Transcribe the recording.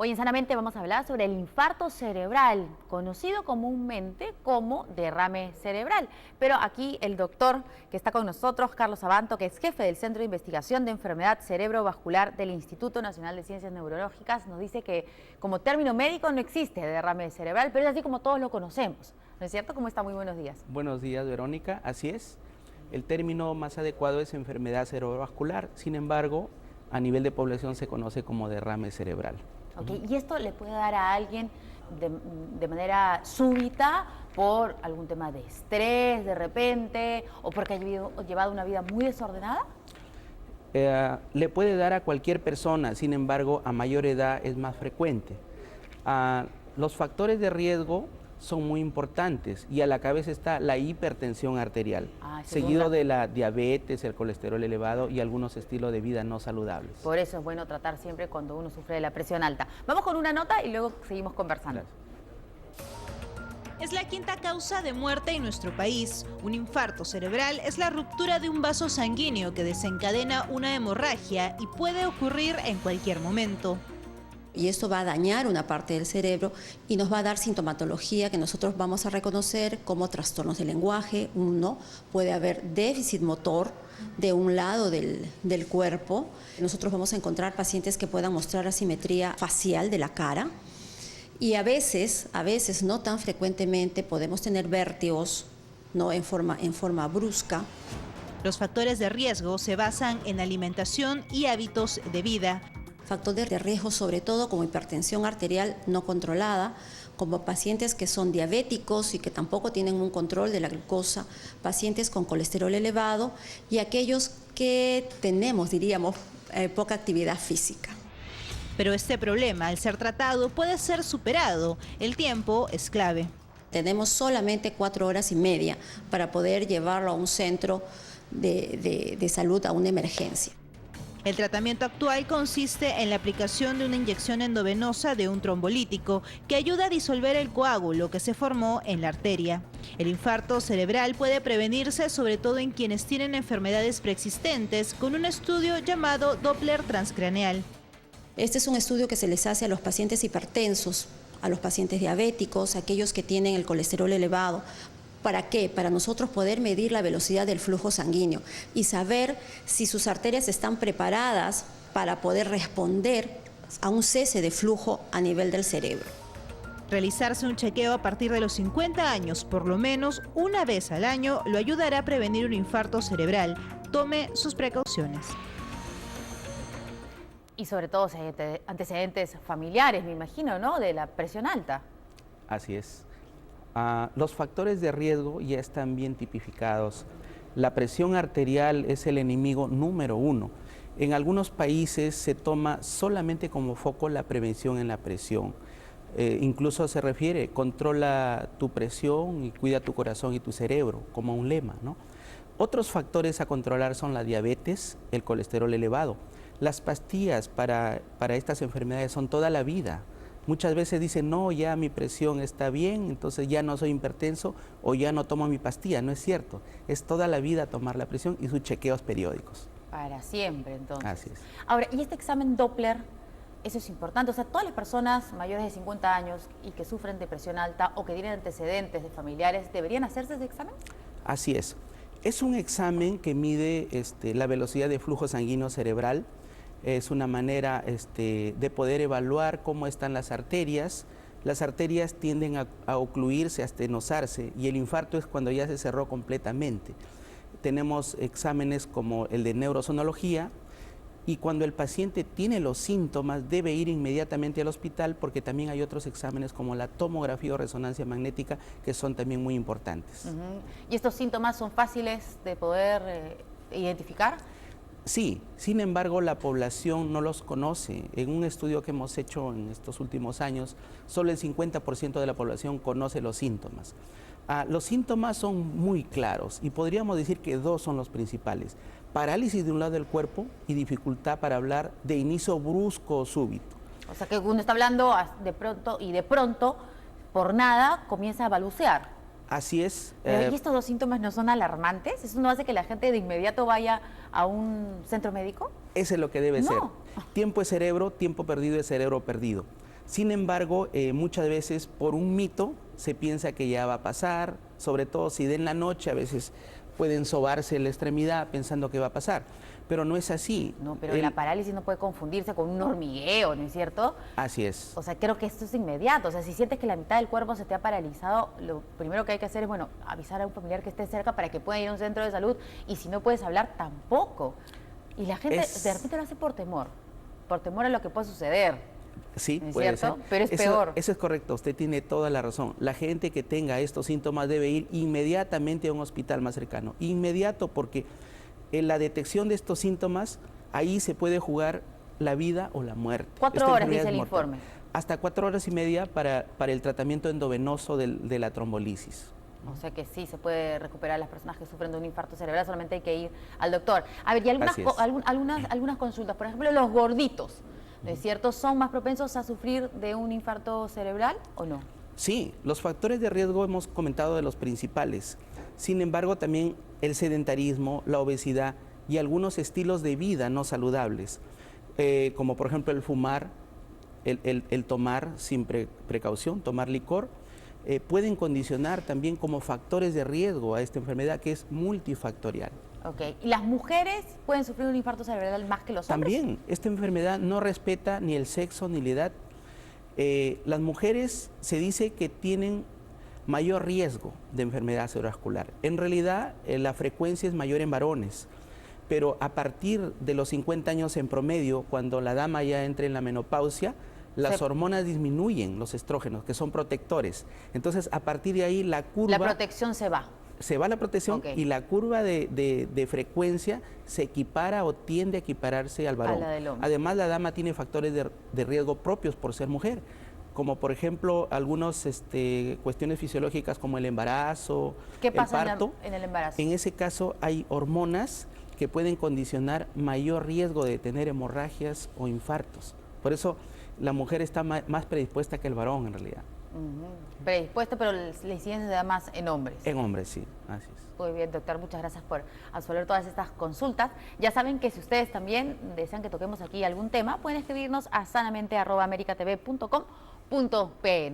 Hoy en Sanamente vamos a hablar sobre el infarto cerebral, conocido comúnmente como derrame cerebral. Pero aquí el doctor que está con nosotros, Carlos Abanto, que es jefe del Centro de Investigación de Enfermedad Cerebrovascular del Instituto Nacional de Ciencias Neurológicas, nos dice que como término médico no existe derrame cerebral, pero es así como todos lo conocemos. ¿No es cierto? ¿Cómo está? Muy buenos días. Buenos días, Verónica. Así es. El término más adecuado es enfermedad cerebrovascular. Sin embargo, a nivel de población se conoce como derrame cerebral. Okay. ¿Y esto le puede dar a alguien de manera súbita por algún tema de estrés de repente o porque ha llevado una vida muy desordenada? Le puede dar a cualquier persona, sin embargo, a mayor edad es más frecuente. Los factores de riesgo son muy importantes y a la cabeza está la hipertensión arterial, seguido de la diabetes, el colesterol elevado y algunos estilos de vida no saludables. Por eso es bueno tratar siempre cuando uno sufre de la presión alta. Vamos con una nota y luego seguimos conversando. Gracias. Es la quinta causa de muerte en nuestro país. Un infarto cerebral es la ruptura de un vaso sanguíneo que desencadena una hemorragia y puede ocurrir en cualquier momento. Y esto va a dañar una parte del cerebro y nos va a dar sintomatología que nosotros vamos a reconocer como trastornos del lenguaje. Uno, puede haber déficit motor de un lado del cuerpo. Nosotros vamos a encontrar pacientes que puedan mostrar asimetría facial de la cara. Y a veces, no tan frecuentemente, podemos tener vértigos, ¿no? en forma brusca. Los factores de riesgo se basan en alimentación y hábitos de vida. Factores de riesgo sobre todo como hipertensión arterial no controlada, como pacientes que son diabéticos y que tampoco tienen un control de la glucosa, pacientes con colesterol elevado y aquellos que tenemos, diríamos, poca actividad física. Pero este problema, al ser tratado, puede ser superado. El tiempo es clave. Tenemos solamente 4 horas y media para poder llevarlo a un centro de salud, a una emergencia. El tratamiento actual consiste en la aplicación de una inyección endovenosa de un trombolítico que ayuda a disolver el coágulo que se formó en la arteria. El infarto cerebral puede prevenirse sobre todo en quienes tienen enfermedades preexistentes con un estudio llamado Doppler transcraneal. Este es un estudio que se les hace a los pacientes hipertensos, a los pacientes diabéticos, a aquellos que tienen el colesterol elevado. ¿Para qué? Para nosotros poder medir la velocidad del flujo sanguíneo y saber si sus arterias están preparadas para poder responder a un cese de flujo a nivel del cerebro. Realizarse un chequeo a partir de los 50 años, por lo menos una vez al año, lo ayudará a prevenir un infarto cerebral. Tome sus precauciones. Y sobre todo antecedentes familiares, me imagino, ¿no? De la presión alta. Así es. Los factores de riesgo ya están bien tipificados. La presión arterial es el enemigo número 1. En algunos países se toma solamente como foco la prevención en la presión. Incluso se refiere, controla tu presión y cuida tu corazón y tu cerebro, como un lema, ¿no? Otros factores a controlar son la diabetes, el colesterol elevado. Las pastillas para estas enfermedades son toda la vida. Muchas veces dicen, no, ya mi presión está bien, entonces ya no soy hipertenso o ya no tomo mi pastilla. No es cierto, es toda la vida tomar la presión y sus chequeos periódicos. Para siempre, entonces. Así es. Ahora, ¿y este examen Doppler? Eso es importante. O sea, todas las personas mayores de 50 años y que sufren de presión alta o que tienen antecedentes de familiares, ¿deberían hacerse ese examen? Así es. Es un examen que mide la velocidad de flujo sanguíneo cerebral. Es una manera de poder evaluar cómo están las arterias. Las arterias tienden a ocluirse, a estenosarse, y el infarto es cuando ya se cerró completamente. Tenemos exámenes como el de neurosonología, y cuando el paciente tiene los síntomas debe ir inmediatamente al hospital porque también hay otros exámenes como la tomografía o resonancia magnética que son también muy importantes. ¿Y estos síntomas son fáciles de poder identificar? Sí, sin embargo la población no los conoce. En un estudio que hemos hecho en estos últimos años, solo el 50% de la población conoce los síntomas. Los síntomas son muy claros y podríamos decir que 2 son los principales. Parálisis de un lado del cuerpo y dificultad para hablar de inicio brusco o súbito. O sea que uno está hablando de pronto, por nada, comienza a balbucear. Así es. ¿Y estos 2 síntomas no son alarmantes? ¿Eso no hace que la gente de inmediato vaya a un centro médico? Ese es lo que debe ser. Tiempo es cerebro, tiempo perdido es cerebro perdido. Sin embargo, muchas veces por un mito se piensa que ya va a pasar, sobre todo si en la noche a veces pueden sobarse la extremidad pensando que va a pasar, pero no es así. No, pero la parálisis no puede confundirse con un hormigueo, ¿no es cierto? Así es. O sea, creo que esto es inmediato. O sea, si sientes que la mitad del cuerpo se te ha paralizado, lo primero que hay que hacer es, bueno, avisar a un familiar que esté cerca para que pueda ir a un centro de salud. Y si no puedes hablar, tampoco. Y la gente de repente lo hace por temor a lo que puede suceder. Sí, ¿no es puede cierto? ser. Pero es peor. Eso es correcto, usted tiene toda la razón. La gente que tenga estos síntomas debe ir inmediatamente a un hospital más cercano. Inmediato, porque en la detección de estos síntomas, ahí se puede jugar la vida o la muerte. 4 horas, dice el informe. Hasta 4 horas y media para el tratamiento endovenoso de la trombolisis. O sea que sí, se puede recuperar las personas que sufren de un infarto cerebral, solamente hay que ir al doctor. A ver, y algunas consultas, por ejemplo, los gorditos, ¿no es cierto? ¿Son más propensos a sufrir de un infarto cerebral o no? Sí, los factores de riesgo hemos comentado de los principales. Sin embargo, también el sedentarismo, la obesidad y algunos estilos de vida no saludables, como por ejemplo el fumar, el tomar sin precaución, tomar licor, pueden condicionar también como factores de riesgo a esta enfermedad que es multifactorial. Ok, ¿y las mujeres pueden sufrir un infarto cerebral más que los hombres? También, esta enfermedad no respeta ni el sexo ni la edad. Las mujeres se dice que tienen mayor riesgo de enfermedad cerebrovascular. En realidad, la frecuencia es mayor en varones, pero a partir de los 50 años en promedio, cuando la dama ya entra en la menopausia, las hormonas disminuyen, los estrógenos, que son protectores. Entonces, a partir de ahí, la curva... La protección se va. Se va la protección y la curva de frecuencia se equipara o tiende a equipararse al varón. A la del hombre. Además, la dama tiene factores de riesgo propios por ser mujer, como por ejemplo algunas cuestiones fisiológicas como el embarazo, ¿Qué pasa el parto. en el embarazo? En ese caso hay hormonas que pueden condicionar mayor riesgo de tener hemorragias o infartos. Por eso la mujer está más predispuesta que el varón en realidad. Predispuesta, pero la incidencia se da más en hombres. En hombres, sí, así es. Muy bien, doctor, muchas gracias por resolver todas estas consultas. Ya saben que si ustedes también desean que toquemos aquí algún tema, pueden escribirnos a sanamente@americatv.com.pe.